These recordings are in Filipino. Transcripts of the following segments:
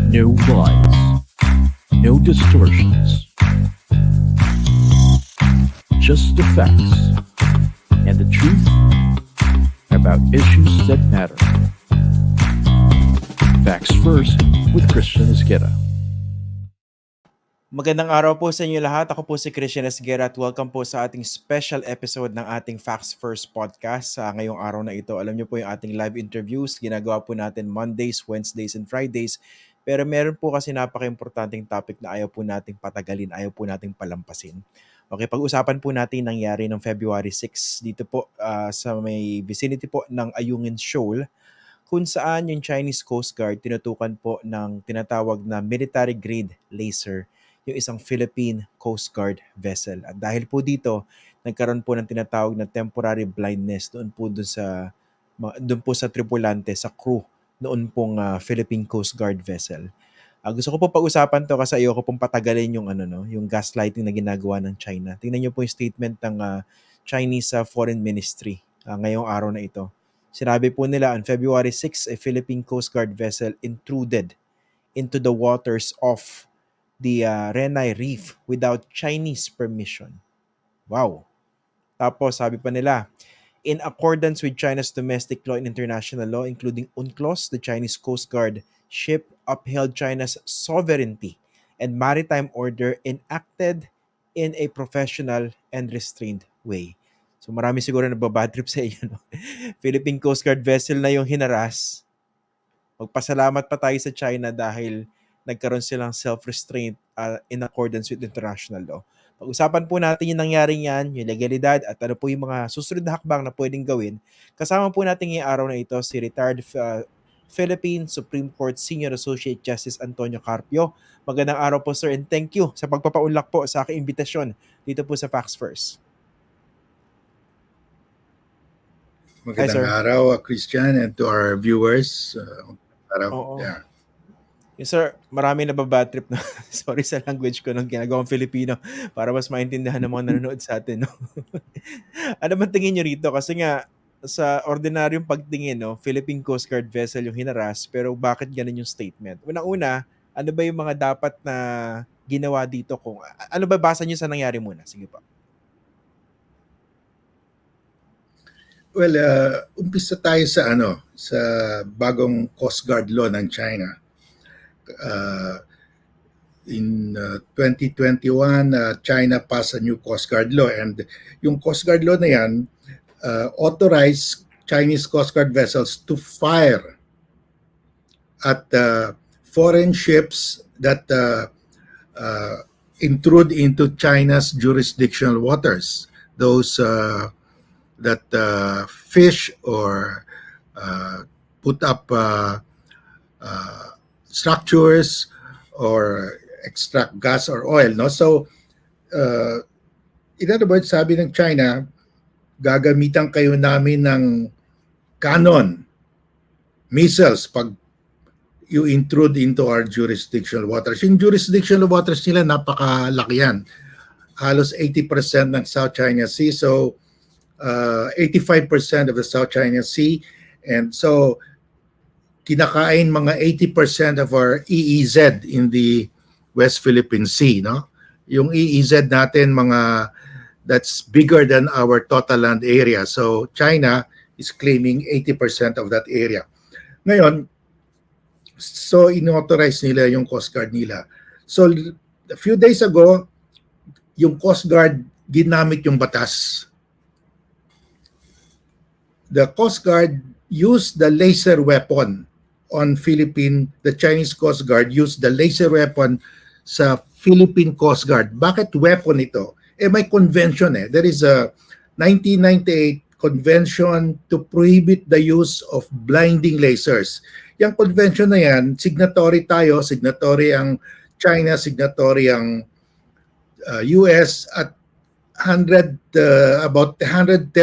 No lies, no distortions, just the facts and the truth about issues that matter. Facts First with Christian Esguerra. Magandang araw po sa inyo lahat. Ako po si Christian Esguerra at welcome po sa ating special episode ng ating Facts First podcast sa ngayong araw na ito. Alam niyo po yung ating live interviews, ginagawa po natin Mondays, Wednesdays, and Fridays. Pero meron po kasi napaka-importanting topic na ayaw po nating patagalin, ayaw po nating palampasin. Okay, pag-usapan po natin nangyari ng February 6 dito po sa may vicinity po ng Ayungin Shoal kung saan yung Chinese Coast Guard tinutukan po ng tinatawag na military grade laser yung isang Philippine Coast Guard vessel. At dahil po dito, nagkaroon po ng tinatawag na temporary blindness doon po sa tripulante, sa crew noon pong Philippine Coast Guard vessel. Gusto ko po pag-usapan to kasi ayoko pong patagalin yung yung gaslighting na ginagawa ng China. Tingnan niyo po yung statement ng Chinese Foreign Ministry ngayong araw na ito. Sinabi po nila on February 6, a Philippine Coast Guard vessel intruded into the waters of the Renai Reef without Chinese permission. Wow. Tapos sabi pa nila, in accordance with China's domestic law and international law, including UNCLOS, the Chinese Coast Guard ship upheld China's sovereignty and maritime order enacted in a professional and restrained way. So marami siguro nababad trip sa iyo. No? Philippine Coast Guard vessel na yung hinaras. Magpasalamat pa tayo sa China dahil nagkaroon silang self-restraint in accordance with international law. Pag-usapan po natin yung nangyari yan, yung legalidad at ano po yung mga susunod na hakbang na pwedeng gawin. Kasama po natin ngayong araw na ito si retired Philippine Supreme Court Senior Associate Justice Antonio Carpio. Magandang araw po sir and thank you sa pagpapaunlak po sa aking imbitasyon dito po sa Facts First. Magandang araw, Christian, and to our viewers. Araw. Oo. Yeah. Yes, sir, marami na bad trip na. Sorry sa language ko nung ginagawang Filipino para mas maintindihan ng mga nanonood sa atin. No? Ano man tingin nyo rito? Kasi nga, sa ordinaryong pagtingin, no, Philippine Coast Guard vessel yung hinaras, pero bakit ganun yung statement? Unang-una, ano ba yung mga dapat na ginawa dito? Ano ba basa nyo sa nangyari muna? Sige pa. Well, umpisa tayo sa sa bagong Coast Guard law ng China. In 2021, China passed a new Coast Guard law, and yung Coast Guard law na yan authorized Chinese Coast Guard vessels to fire at foreign ships that intrude into China's jurisdictional waters. Those that fish or put up structures or extract gas or oil, no? So in other words, sabi ng China, gagamitan kayo namin ng cannon missiles pag you intrude into our jurisdictional waters. Yung jurisdictional waters nila napakalaki yan, halos 80% ng South China Sea, so 85% of the South China Sea, and so kinakain mga 80% of our EEZ in the West Philippine Sea, no? Yung EEZ natin that's bigger than our total land area. So China is claiming 80% of that area. Ngayon, so inauthorize nila yung Coast Guard nila. So a few days ago, yung Coast Guard ginamit yung batas. The Coast Guard used the laser weapon on the Chinese Coast Guard used the laser weapon sa Philippine Coast Guard. Bakit weapon ito? May convention eh. There is a 1998 convention to prohibit the use of blinding lasers. Yung convention na yan, signatory tayo, signatory ang China, signatory ang US at about 133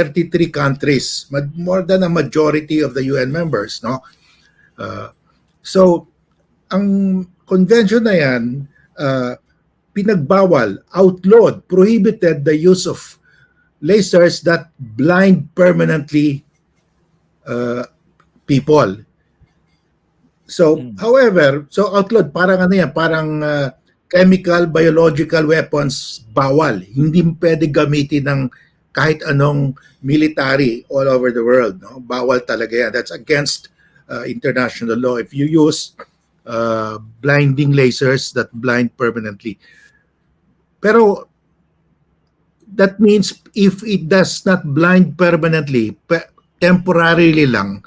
countries, more than a majority of the UN members, no? So ang convention na yan, pinagbawal, outlawed, prohibited the use of lasers that blind permanently people. So, Mm. however, so outlawed, parang ano yan, parang chemical, biological weapons, bawal. Hindi pwede gamitin ng kahit anong military all over the world. No? Bawal talaga yan. That's against international law. If you use blinding lasers that blind permanently. Pero that means if it does not blind permanently, temporarily lang,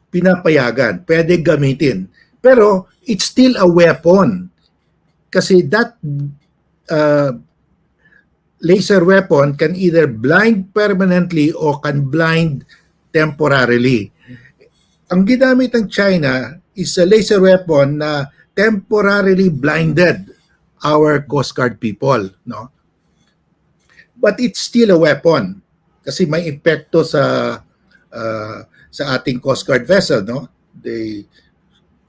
pinapayagan, pwede gamitin. Pero it's still a weapon. Kasi that uh, laser weapon can either blind permanently or can blind temporarily. Ang ginamit ng China is a laser weapon na temporarily blinded our Coast Guard people, no? But it's still a weapon kasi may epekto uh, sa ating Coast Guard vessel, no? They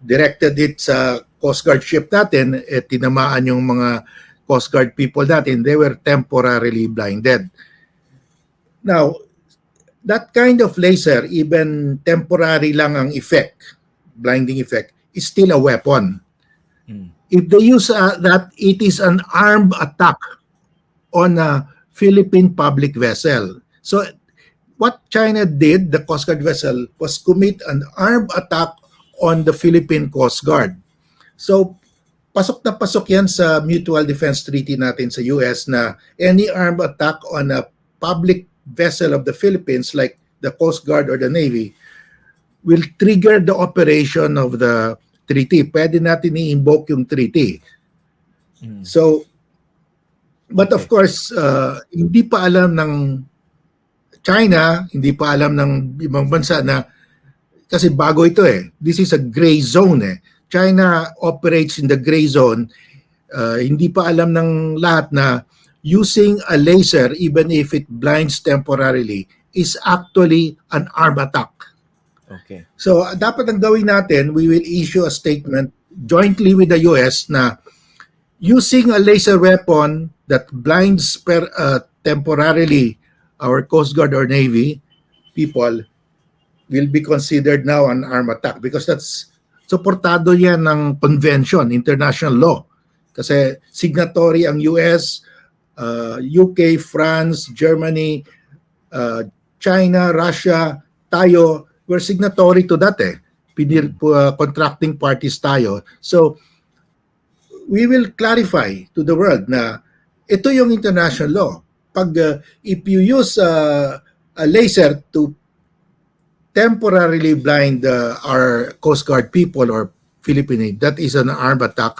directed it sa Coast Guard ship natin, tinamaan yung mga Coast Guard people natin, they were temporarily blinded. Now, that kind of laser, even temporary lang ang effect, blinding effect, is still a weapon. Mm. If they use that, it is an armed attack on a Philippine public vessel. So, what China did, the Coast Guard vessel, was commit an armed attack on the Philippine Coast Guard. So, pasok na pasok yan sa Mutual Defense Treaty natin sa US na any armed attack on a public vessel of the Philippines like the Coast Guard or the Navy will trigger the operation of the treaty. Pwede natin i-invoke yung treaty. Mm. So, but of Okay. course, hindi pa alam ng China, hindi pa alam ng ibang bansa na kasi bago ito eh. This is a gray zone eh. China operates in the gray zone. Hindi pa alam ng lahat na using a laser, even if it blinds temporarily, is actually an armed attack. Okay. So, dapat ang gawin natin, we will issue a statement jointly with the US na using a laser weapon that blinds temporarily our Coast Guard or Navy people will be considered now an armed attack because that's suportado yan ng convention, international law. Kasi signatory ang US, UK, France, Germany, China, Russia, tayo, we're signatory to that eh. Contracting parties tayo. So, we will clarify to the world na ito yung international law. Pag if you use a laser to temporarily blind our Coast Guard people or Philippine, that is an armed attack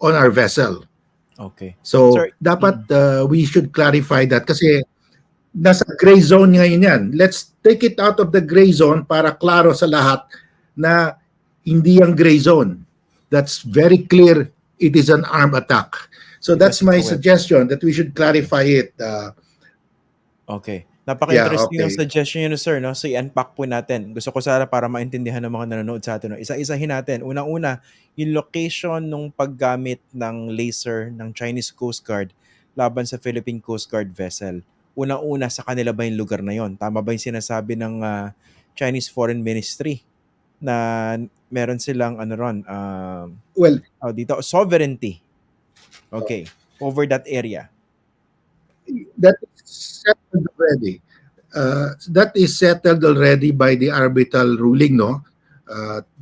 on our vessel. Okay. So, Sir, dapat we should clarify that kasi nasa gray zone ngayon yan. Let's take it out of the gray zone para klaro sa lahat na hindi ang gray zone. That's very clear. It is an armed attack. So that's my suggestion that we should clarify it. Okay. Napaka-interesting Yeah, ng okay. suggestion yun, sir. No? So, i-unpack po natin. Gusto ko sana para maintindihan ng mga nanonood sa atin. No? Isa-isahin natin. Unang-una, yung location ng paggamit ng laser ng Chinese Coast Guard laban sa Philippine Coast Guard vessel. Unang-una, sa kanila ba yung lugar na yon? Tama ba yung sinasabi ng Chinese Foreign Ministry na meron silang ano ron, Well, dito, sovereignty. Okay. Over that area. that is settled already. That is settled already by the arbitral ruling, no?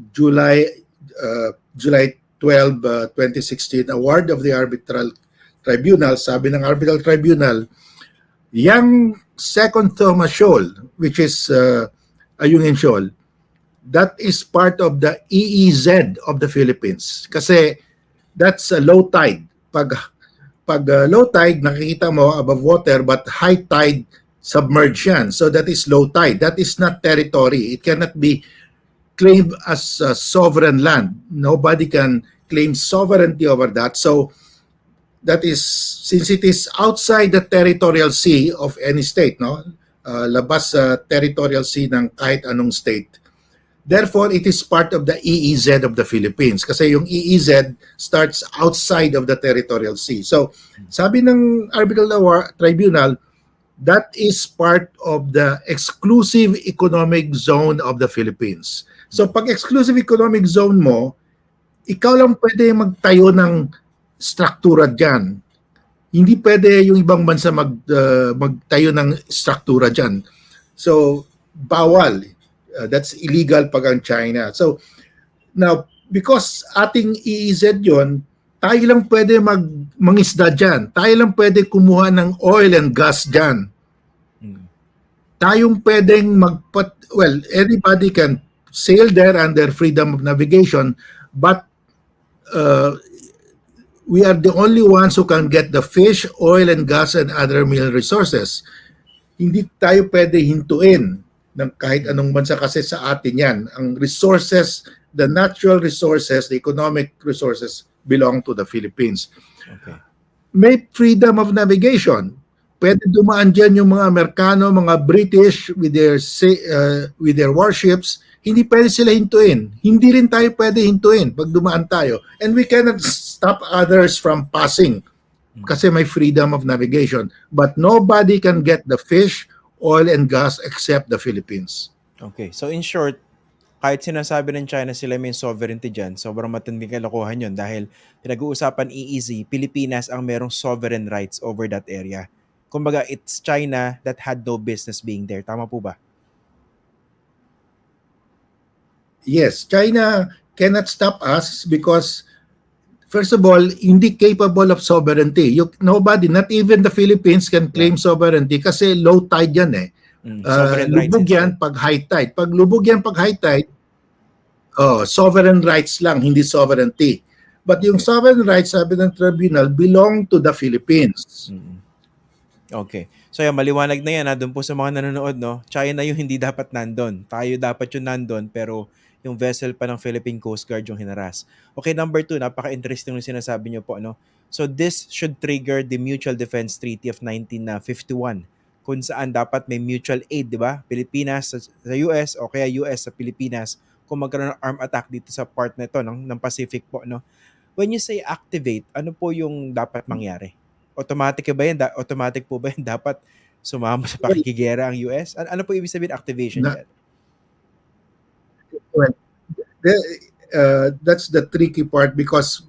July 12, 2016, award of the arbitral tribunal. Sabi ng arbitral tribunal, yung second Thomas Shoal, which is Ayungin Shoal, that is part of the EEZ of the Philippines. Kasi that's a low tide. Pag low tide, nakikita mo above water, but high tide, submerged yan. So that is low tide. That is not territory. It cannot be claimed as a sovereign land. Nobody can claim sovereignty over that. So that is, since it is outside the territorial sea of any state, no? Labas sa territorial sea ng kahit anong state. Therefore, it is part of the EEZ of the Philippines kasi yung EEZ starts outside of the territorial sea. So, sabi ng arbitral tribunal, that is part of the exclusive economic zone of the Philippines. So pag exclusive economic zone mo, ikaw lang pwede magtayo ng struktura dyan. Hindi pwede yung ibang bansa magtayo ng struktura dyan. So, bawal. That's illegal pag ang China. So, now, because ating EEZ yon, tayo lang pwede mangisda dyan. Tayo lang pwede kumuha ng oil and gas dyan. Tayong pwedeng anybody can sail there under freedom of navigation, but we are the only ones who can get the fish, oil and gas and other mineral resources. Hindi tayo pwede hintuin ng kahit anong bansa kasi sa atin yan. Ang resources, the natural resources, the economic resources belong to the Philippines. Okay. May freedom of navigation. Pwede dumaan dyan yung mga Amerikano, mga British with their warships. Hindi pwede sila hintuin. Hindi rin tayo pwede hintuin pag dumaan tayo. And we cannot stop others from passing kasi may freedom of navigation. But nobody can get the fish, oil, and gas except the Philippines. Okay. So in short, kahit sinasabi ng China sila may sovereignty dyan, sobrang matinding kalokohan yun dahil pinag-uusapan EEZ, Pilipinas ang merong sovereign rights over that area. Kumbaga, it's China that had no business being there. Tama po ba? Yes, China cannot stop us because, first of all, hindi capable of sovereignty. Nobody, not even the Philippines can claim sovereignty kasi low tide yan eh. Sovereign rights Lubog yan pag high tide. Pag lubog yan pag high tide, sovereign rights lang, hindi sovereignty. But yung sovereign rights, sabi ng tribunal, belong to the Philippines. Okay. So yan, maliwanag na yan doon po sa mga nanonood, no? China yung hindi dapat nandun. Tayo dapat yung nandun, pero yung vessel pa ng Philippine Coast Guard yung hinaras. Okay, number 2, napaka-interesting yung sinasabi nyo po, no? So this should trigger the Mutual Defense Treaty of 1951 kung saan dapat may mutual aid, di ba? Pilipinas sa US o kaya US sa Pilipinas kung magkaroon ng arm attack dito sa part na ito ng Pacific po, no? When you say activate, ano po yung dapat mangyari? Automatic ba yan? Automatic po ba yan? Dapat sumama sa pakikigera ang US? Ano po ibig sabihin activation yan? Well, that's the tricky part because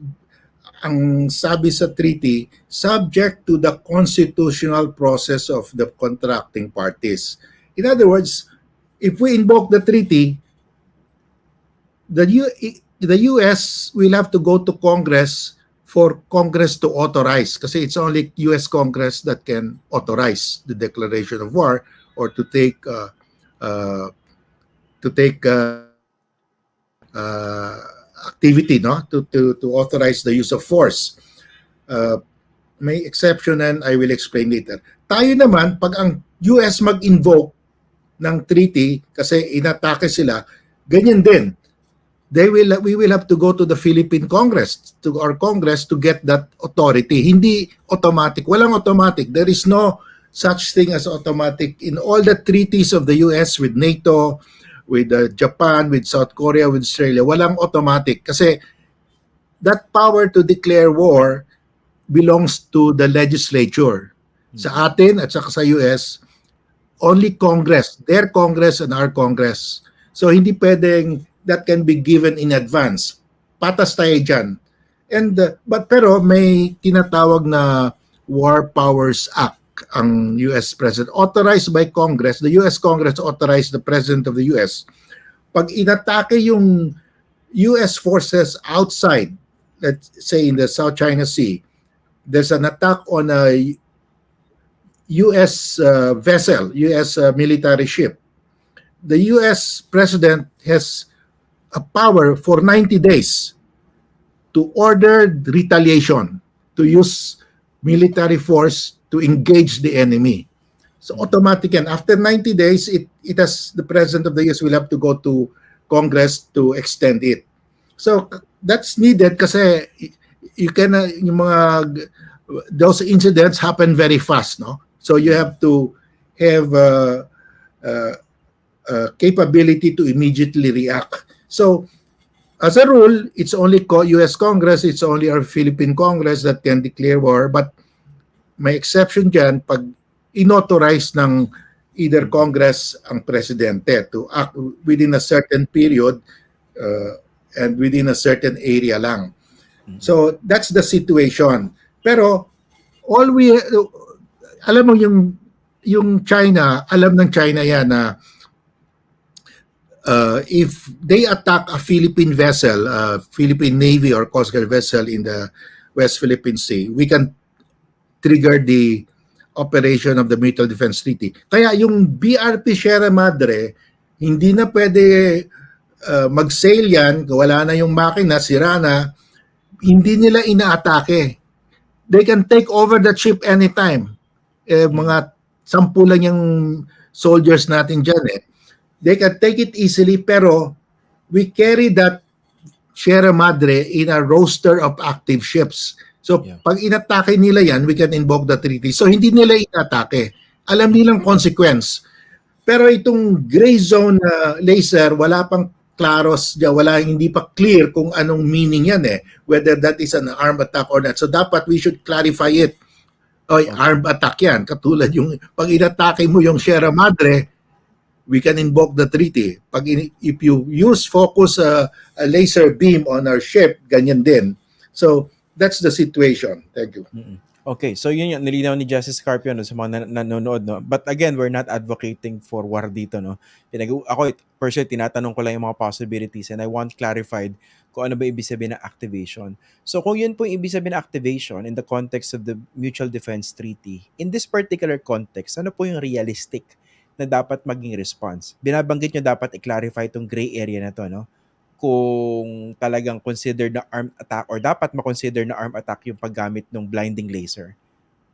ang sabi sa treaty, subject to the constitutional process of the contracting parties. In other words, if we invoke the treaty, the US will have to go to Congress for Congress to authorize kasi it's only US Congress that can authorize the declaration of war or to take activity, no, to authorize the use of force. May exception and I will explain later. Tayo naman, pag ang US mag-invoke ng treaty kasi inatake sila, ganyan din. We will have to go to the Philippine Congress, to our Congress to get that authority. Hindi automatic. Walang automatic. There is no such thing as automatic in all the treaties of the US with NATO, with Japan, with South Korea, with Australia. Walang automatic kasi that power to declare war belongs to the legislature. Sa atin at saka sa US, only Congress, their Congress and our Congress. So hindi pwedeng that can be given in advance. Patas tayo dyan. And, pero may tinatawag na War Powers Act ang US President. Authorized by Congress, the US Congress authorized the President of the US. Pag inatake yung US forces outside, let's say in the South China Sea, there's an attack on a US vessel, US military ship. The US President has a power for 90 days to order retaliation, to use military force to engage the enemy. So automatic yan. After 90 days, it has the President of the US will have to go to Congress to extend it. So that's needed kasi you can those incidents happen very fast, no? So you have to have capability to immediately react. So, as a rule, it's only US Congress, it's only our Philippine Congress that can declare war. But may exception dyan pag inauthorize ng either Congress ang presidente to act within a certain period uh, and within a certain area lang. So that's the situation. Pero all we alam mo yung China, alam ng China yan na if they attack a Philippine vessel, Philippine Navy or Coast Guard vessel in the West Philippine Sea, we can trigger the operation of the Mutual Defense Treaty. Kaya yung BRP Sierra Madre, hindi na pwede mag-sail yan, wala na yung makina, sira na, hindi nila inaatake. They can take over the ship anytime. Mga 10 lang yung soldiers natin dyan eh. They can take it easily, pero we carry that Sierra Madre in a roster of active ships. So, pag inatake nila yan, we can invoke the treaty. So, hindi nila inatake. Alam nilang consequence. Pero itong gray zone laser, wala pang klaros dyan, hindi pa clear kung anong meaning yan eh. Whether that is an armed attack or not. So, dapat we should clarify it. Armed attack yan. Katulad yung, pag inatake mo yung Sierra Madre, we can invoke the treaty. If you use focus a laser beam on our ship, ganyan din. So, that's the situation. Thank you. Okay, so yun yung nilinaw ni Justice Carpio sa mga nanonood, no? But again, we're not advocating for war dito, no? Ako, personally, tinatanong ko lang yung mga possibilities and I want clarified kung ano ba ibig sabihin ng activation. So kung yun po yung ibig sabihin ng activation in the context of the Mutual Defense Treaty, in this particular context, ano po yung realistic na dapat maging response? Binabanggit nyo dapat i-clarify itong gray area na to, no? Kung talagang considered na armed attack or dapat makonsider na armed attack yung paggamit ng blinding laser.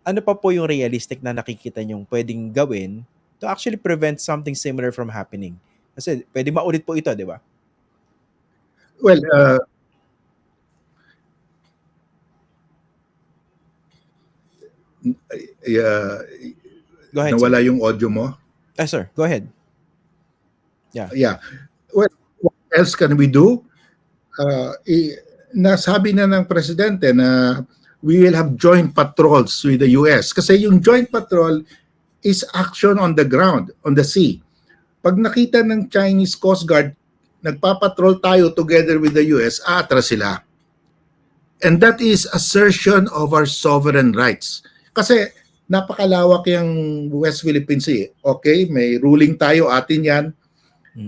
Ano pa po yung realistic na nakikita nyong pwedeng gawin to actually prevent something similar from happening? Kasi pwede maulit po ito, di ba? Well, Go ahead, nawala sir. yung audio mo. Sir, go ahead. Yeah. Well, what else can we do? Nasabi na ng presidente na we will have joint patrols with the US. Kasi yung joint patrol is action on the ground, on the sea. Pag nakita ng Chinese Coast Guard, nagpapatrol tayo together with the US, aatras sila. And that is assertion of our sovereign rights. Kasi napakalawak yung West Philippine Sea. Okay, may ruling tayo, atin yan.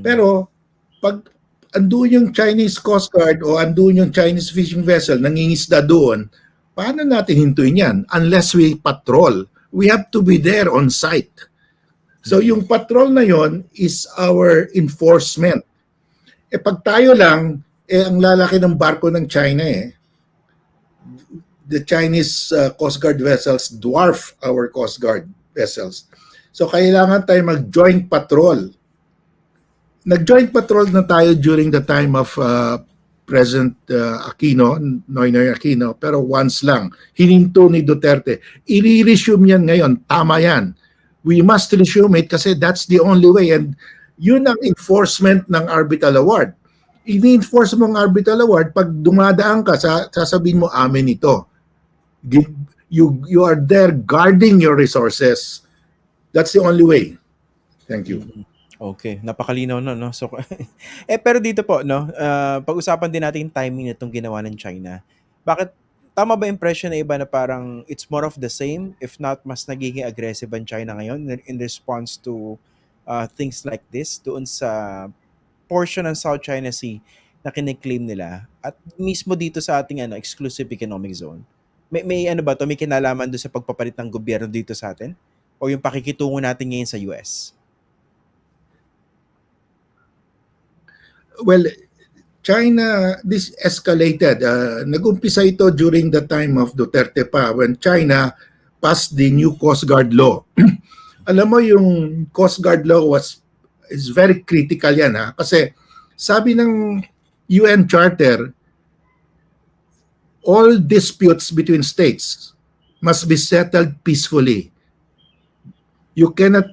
Pero pag andun yung Chinese Coast Guard o andun yung Chinese fishing vessel nangingisda doon, paano natin hintuin yan? Unless we patrol. We have to be there on site. So yung patrol na yon is our enforcement. Pag tayo lang, ang lalaki ng barko ng China eh. The Chinese Coast Guard vessels dwarf our Coast Guard vessels. So kailangan tayo mag-joint patrol. Nag-joint patrol na tayo during the time of President Aquino, Noynoy Aquino, pero once lang. Hininto ni Duterte. I-resume yan ngayon. Tama yan. We must resume it kasi that's the only way. And yun ang enforcement ng Arbitral Award. I-enforce mo ang Arbitral Award, pag dumadaan ka, sasabihin mo, amin ito. You are there guarding your resources. That's the only way. Thank you. Okay, napakalinaw no. So pero dito po no, pag-usapan din natin yung timing nitong ginawa ng China. Bakit tama ba impression na iba na parang it's more of the same if not mas nagiging aggressive ang China ngayon in response to things like this doon sa portion ng South China Sea na kiniklaim nila at mismo dito sa ating exclusive economic zone. May ano ba to, may kinalaman doon sa pagpapalit ng gobyerno dito sa atin o yung pakikitungo natin ngayon sa US? Well, China, this escalated. Nag-umpisa ito during the time of Duterte pa when China passed the new Coast Guard law. Alam mo yung Coast Guard law is very critical yan kasi sabi ng UN Charter, all disputes between states must be settled peacefully. You cannot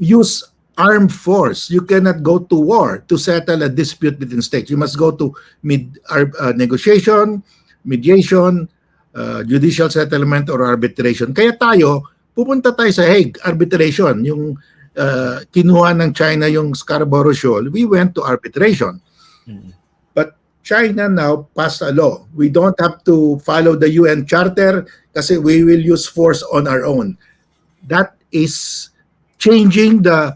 use armed force. You cannot go to war to settle a dispute between states. You must go to negotiation, mediation, judicial settlement, or arbitration. Kaya tayo, pupunta tayo sa Hague, arbitration. Yung kinuha ng China yung Scarborough Shoal, we went to arbitration. Mm. But China now passed a law. We don't have to follow the UN Charter kasi we will use force on our own. That is changing the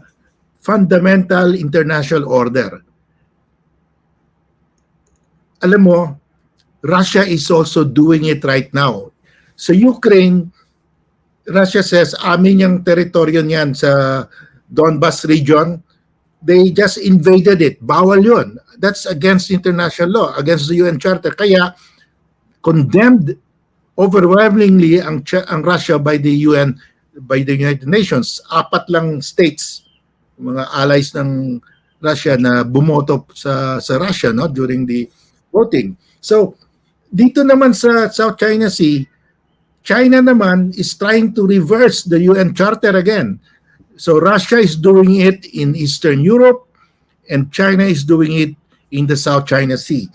fundamental international order. Alam mo, Russia is also doing it right now. Sa Ukraine, Russia says, amin yung teritoryo niyan sa Donbas region. They just invaded it. Bawal yun. That's against international law, against the UN Charter. Kaya, condemned overwhelmingly ang Russia by the UN, by the United Nations. 4 lang states, mga allies ng Russia na bumoto sa Russia no during the voting. So dito naman sa South China Sea, China naman is trying to reverse the UN Charter again. So Russia is doing it in Eastern Europe and China is doing it in the South China Sea.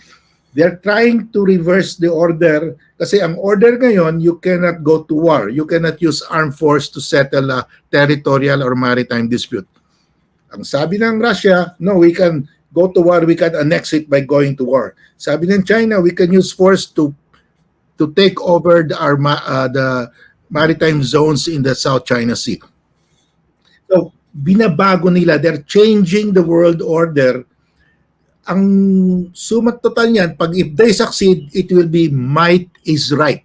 They're trying to reverse the order kasi ang order ngayon, you cannot go to war. You cannot use armed force to settle a territorial or maritime dispute. Ang sabi ng Russia, no, we can go to war, we can annex it by going to war. Sabi ng China, we can use force to take over the maritime zones in the South China Sea. So, binabago nila, they're changing the world order. Ang sumat total niyan, pag if they succeed, it will be might is right.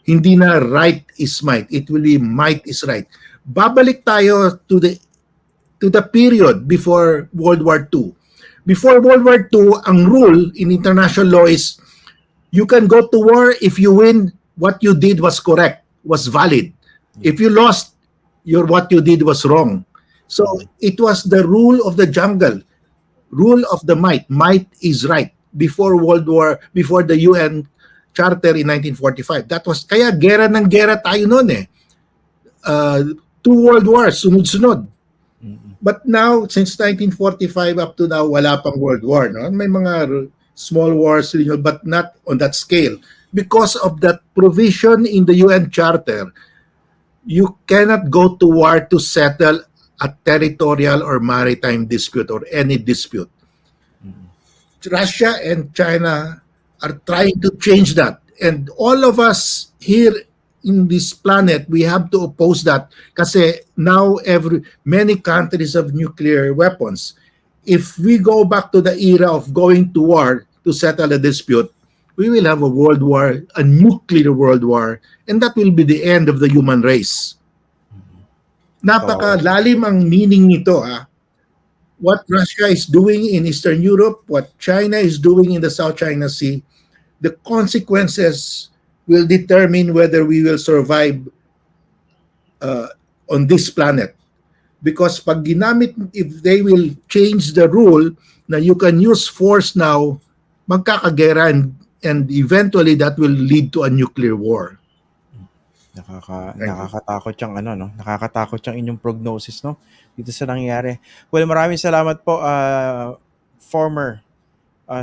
Hindi na right is might. It will be might is right. Babalik tayo to the period before World War II. Before World War II, ang rule in international law is you can go to war if you win, what you did was correct, was valid. If you lost, what you did was wrong. So it was the rule of the jungle. Rule of the might. Might is right. Before the UN Charter in 1945. That was, kaya gera ng gera tayo noon eh. 2 world wars, sunod-sunod. But now, since 1945 up to now, wala pang world war. No? May mga small wars, but not on that scale. Because of that provision in the UN Charter, you cannot go to war to settle a territorial or maritime dispute or any dispute. Russia and China are trying to change that. And all of us here in this planet, we have to oppose that kasi now many countries have nuclear weapons. If we go back to the era of going to war to settle a dispute, we will have a world war, a nuclear world war, and that will be the end of the human race. Napakalalim ang meaning nito. What Russia is doing in Eastern Europe, what China is doing in the South China Sea, the consequences will determine whether we will survive on this planet. Because pag ginamit, if they will change the rule na you can use force now, magkakagera and eventually that will lead to a nuclear war. Nakakatakot yung nakakatakot yung inyong prognosis dito sa nangyayari. Well, maraming salamat po former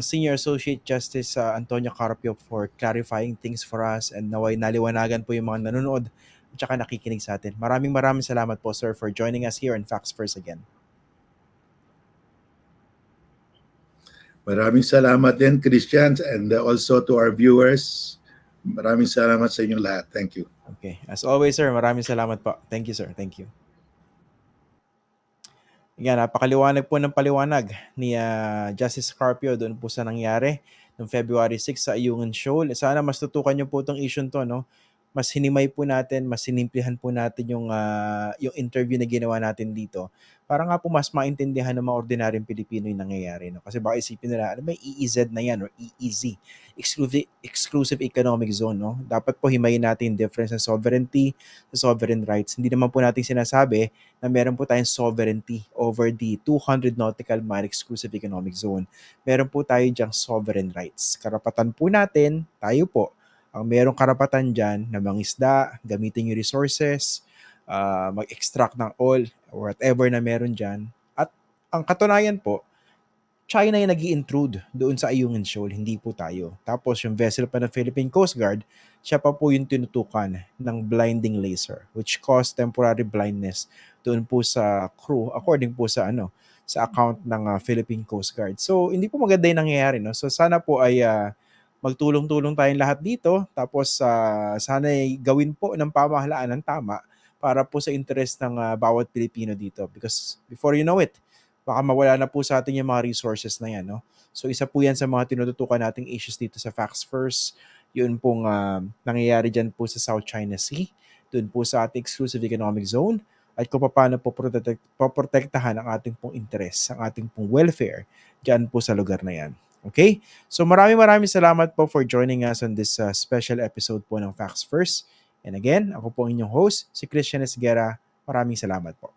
Senior Associate Justice Antonio Carpio for clarifying things for us and naway naliwanagan po yung mga nanonood at saka nakikinig sa atin. Maraming salamat po sir for joining us here on Facts First again. Maraming salamat din Christian and also to our viewers. Maraming salamat sa inyong lahat. Thank you. Okay. As always, sir, maraming salamat po. Thank you, sir. Thank you. Yan, napakaliwanag po ng paliwanag ni Justice Carpio doon po sa nangyari noong February 6 sa Ayungin Shoal. Sana mas tutukan niyo po itong issue to, no? Mas hinimay po natin, mas sinimplihan po natin yung interview na ginawa natin dito para nga po mas maintindihan ng mga ordinaryong Pilipino yung nangyayari. No? Kasi baka isipin nila, ano ba yung EEZ na yan or EEZ? Exclusive Economic Zone. No? Dapat po himayin natin yung difference ng sovereignty sa sovereign rights. Hindi naman po natin sinasabi na meron po tayong sovereignty over the 200 nautical mile exclusive economic zone. Meron po tayo diyang sovereign rights. Karapatan po natin, tayo po, ang merong karapatan dyan na mangisda, gamitin yung resources, mag-extract ng oil, or whatever na meron dyan. At ang katunayan po, China yung nag-i-intrude doon sa Ayungin Shoal, hindi po tayo. Tapos yung vessel pa ng Philippine Coast Guard, siya pa po yung tinutukan ng blinding laser which caused temporary blindness doon po sa crew according po sa sa account ng Philippine Coast Guard. So hindi po maganda yung nangyayari, no? So sana po ay magtulong-tulong tayong lahat dito, tapos sana ay gawin po ng pamahalaan ng tama para po sa interest ng bawat Pilipino dito, because before you know it, baka mawala na po sa atin yung mga resources na yan, no? So isa po yan sa mga tinututukan nating issues dito sa Facts First. Yun pong nangyayari dyan po sa South China Sea, dun po sa ating exclusive economic zone, at kung paano po poprotektahan ang ating pong interest, ang ating pong welfare dyan po sa lugar na yan. Okay? So maraming salamat po for joining us on this special episode po ng Facts First. And again, ako po ang inyong host, si Christian Esguera. Maraming salamat po.